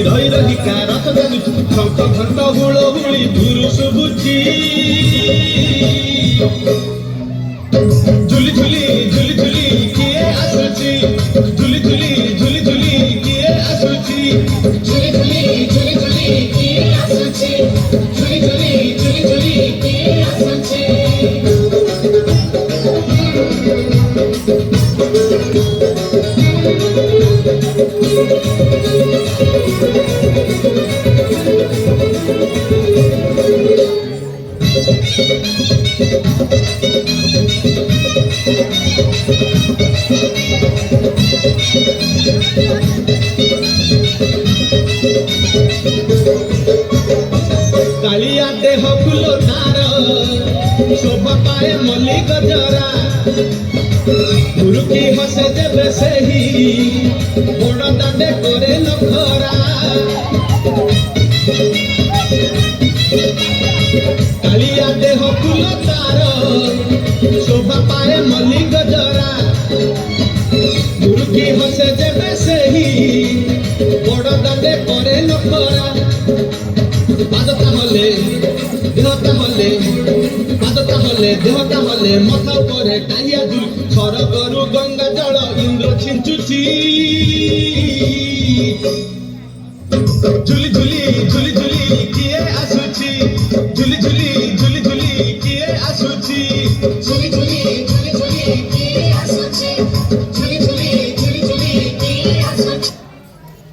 रही रही रथ चलुची शंख घंट हुल हुली धुरु शुभुची झुली झुली झुली झुली किए आसुची झुली झुली झुली झुली किए आसुची झुली झुली झुली झुली किए आसुची झुली झुली झुली झुली किए आसुची कालिया देह फुल तार शोभा पाए मल्ली गजरा गुरुकी हसे देवे सेही बड़ दांडे करे नखरा कालिया देह फुल तार शोभा पाए मल्ली गजरा गुरुकी हसे देवे सेही बड़ दांडे करे नखरा पादता हले देहता हले पादता हले देहता हले मथा उपरे टाइया दुल सरगरु गंगा जल इंद्र छिंचुची झुली झुली झुली झुली किए आसुची झुली झुली झुली झुली किए आसुची झुली झुली